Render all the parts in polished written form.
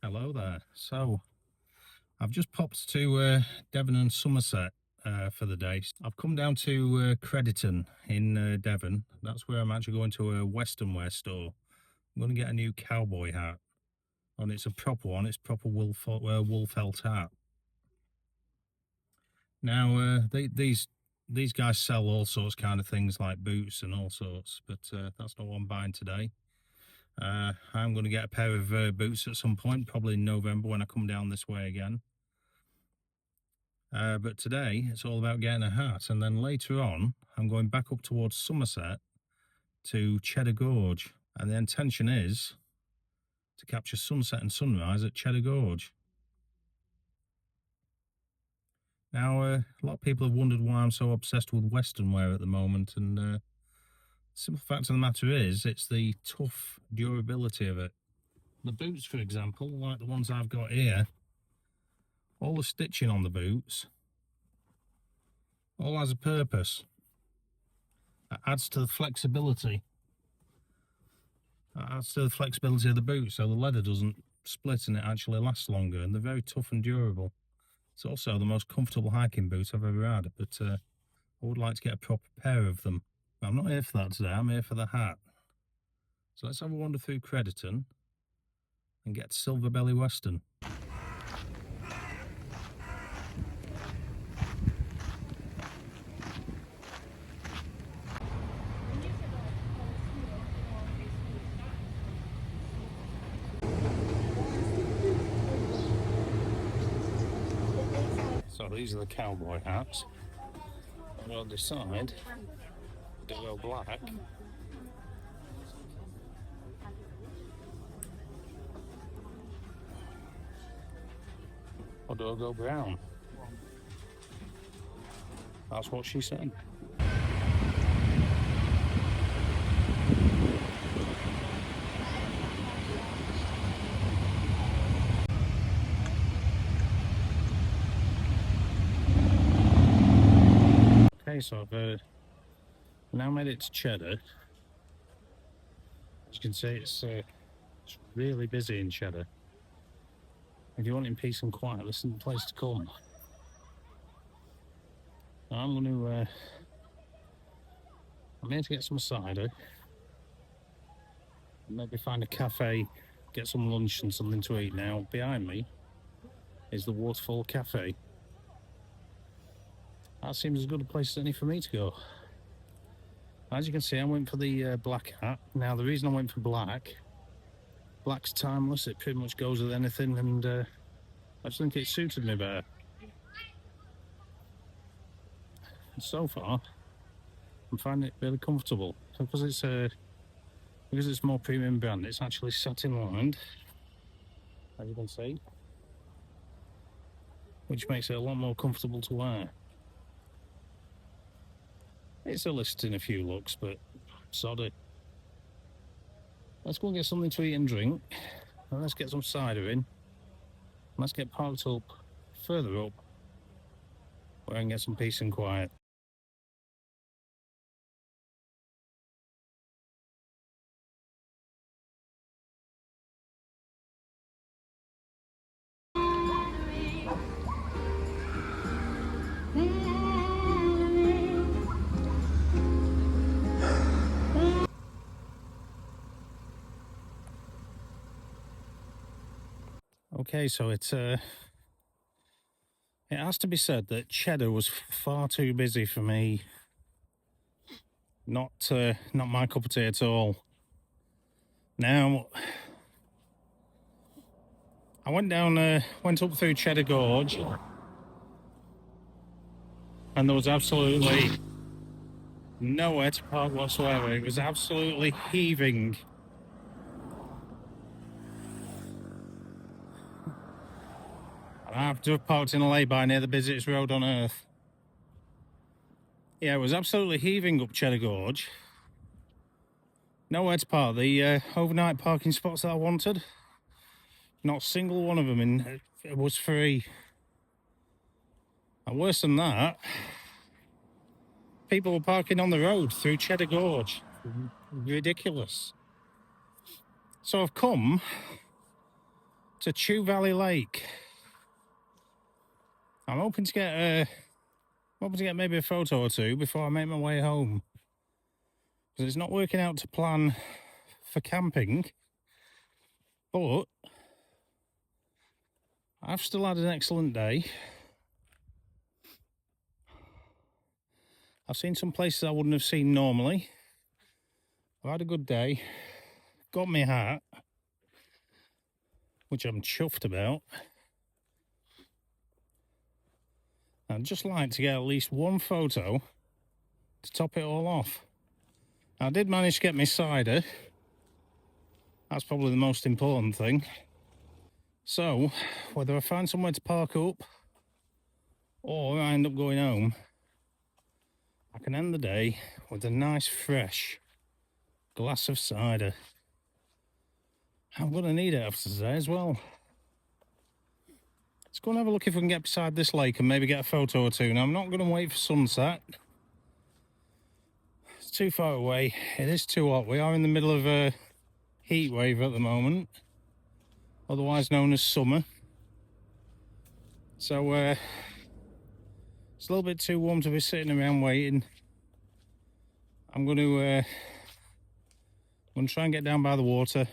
Hello there. So I've just popped to Devon and Somerset for the day. I've come down to Crediton in Devon. That's where I'm actually going to a western wear store. I'm going to get a new cowboy hat, and it's a proper one. It's proper wool felt hat. Now these guys sell all sorts kind of things like boots and all sorts, but that's not what I'm buying today. I'm going to get a pair of boots at some point, probably in November when I come down this way again. But today it's all about getting a hat, and then later on I'm going back up towards Somerset to Cheddar Gorge, and the intention is to capture sunset and sunrise at Cheddar Gorge. Now a lot of people have wondered why I'm so obsessed with western wear at the moment, and the simple fact of the matter is it's the tough durability of it. The boots, for example, like the ones I've got here, all the stitching on the boots all has a purpose. It adds to the flexibility. It adds to the flexibility of the boot, so the leather doesn't split and it actually lasts longer, and they're very tough and durable. It's also the most comfortable hiking boot I've ever had, but I would like to get a proper pair of them. But I'm not here for that today, I'm here for the hat. So let's have a wander through Crediton and get to Silver Belly Western. So these are the cowboy hats. I'll decide to go black or do I go brown? That's what she said. Okay, so I've now made it to Cheddar. As you can see, it's really busy in Cheddar. If you want in peace and quiet, this is the place to come. Now I'm here to get some cider, and maybe find a cafe, get some lunch and something to eat. Now behind me is the Waterfall Cafe. That seems as good a place as any for me to go. As you can see, I went for the black hat. Now the reason I went for black's timeless, it pretty much goes with anything, and I just think it suited me better. And so far, I'm finding it really comfortable. Because it's more premium brand, it's actually satin lined, as you can see, which makes it a lot more comfortable to wear. It's eliciting a few looks, but sod it. Let's go and get something to eat and drink, and let's get some cider in. Let's get parked up further up where I can get some peace and quiet. Okay, so it has to be said that Cheddar was far too busy for me. Not my cup of tea at all. Now, I went up through Cheddar Gorge, and there was absolutely nowhere to park whatsoever. It was absolutely heaving. I have to have parked in a lay-by near the busiest road on earth. Yeah, it was absolutely heaving up Cheddar Gorge. Nowhere to park. The overnight parking spots that I wanted, not a single one of them was free. And worse than that, people were parking on the road through Cheddar Gorge. Ridiculous. So I've come to Chew Valley Lake. I'm hoping to get maybe a photo or two before I make my way home, because it's not working out to plan for camping, but I've still had an excellent day. I've seen some places I wouldn't have seen normally. I've had a good day. Got my hat, which I'm chuffed about. I'd just like to get at least one photo to top it all off. I did manage to get my cider. That's probably the most important thing. So, whether I find somewhere to park up or I end up going home, I can end the day with a nice fresh glass of cider. I'm going to need it after today as well. Let's go and have a look if we can get beside this lake and maybe get a photo or two. Now, I'm not going to wait for sunset. It's too far away. It is too hot. We are in the middle of a heat wave at the moment, otherwise known as summer. So, it's a little bit too warm to be sitting around waiting. I'm going to try and get down by the water.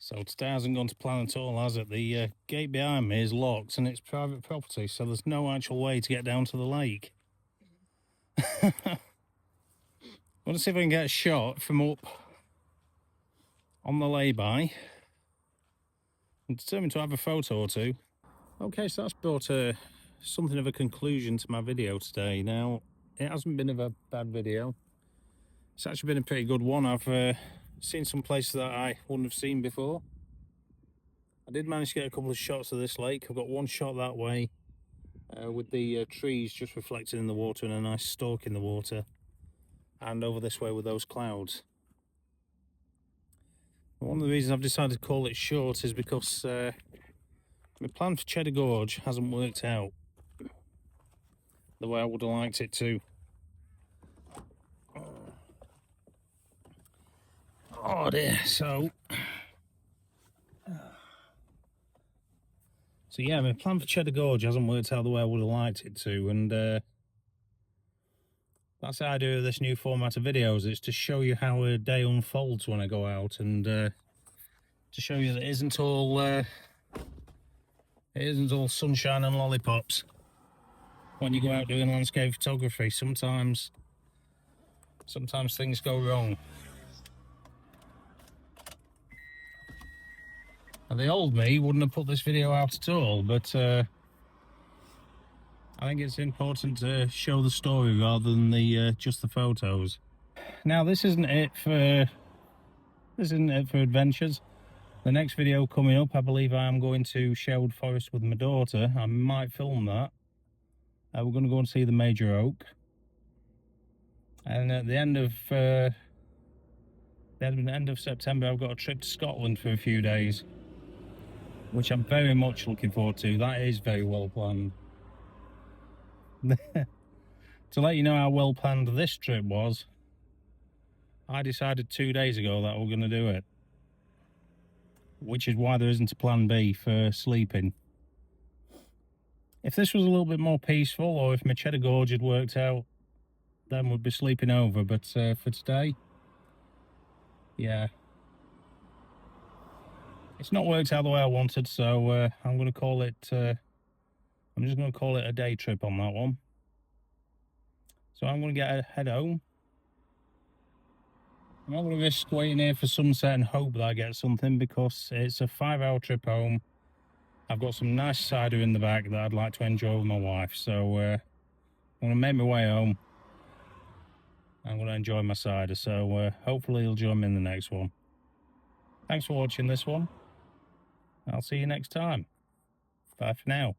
So today hasn't gone to plan at all, has it? The gate behind me is locked and it's private property, so there's no actual way to get down to the lake. I want to see if I can get a shot from up on the lay-by. I'm determined to have a photo or two. Okay, so that's brought something of a conclusion to my video today. Now, it hasn't been a bad video. It's actually been a pretty good one. I've seen some places that I wouldn't have seen before. I did manage to get a couple of shots of this lake. I've got one shot that way with the trees just reflecting in the water and a nice stalk in the water, and over this way with those clouds. One of the reasons I've decided to call it short is because my plan for Cheddar Gorge hasn't worked out the way I would have liked it to. Oh dear, so yeah, my plan for Cheddar Gorge hasn't worked out the way I would have liked it to, and that's the idea of this new format of videos. It's to show you how a day unfolds when I go out, and to show you that it isn't all sunshine and lollipops when you go out doing landscape photography. Sometimes things go wrong. Now, the old me wouldn't have put this video out at all, but I think it's important to show the story rather than just the photos. Now, this isn't it for adventures. The next video coming up, I believe I am going to Sherwood Forest with my daughter. I might film that. We're going to go and see the major oak, and at the end of September, I've got a trip to Scotland for a few days, which I'm very much looking forward to. That is very well planned. To let you know how well planned this trip was, I decided 2 days ago that we're going to do it, which is why there isn't a plan B for sleeping. If this was a little bit more peaceful, or if my Cheddar Gorge had worked out, then we'd be sleeping over. But for today, yeah, it's not worked out the way I wanted, so I'm going to call it, I'm just going to call it a day trip on that one. So I'm going to head home. I'm not going to risk waiting here for sunset and hope that I get something, because it's a 5-hour trip home. I've got some nice cider in the back that I'd like to enjoy with my wife, so I'm going to make my way home. I'm going to enjoy my cider, so hopefully you'll join me in the next one. Thanks for watching this one. I'll see you next time. Bye for now.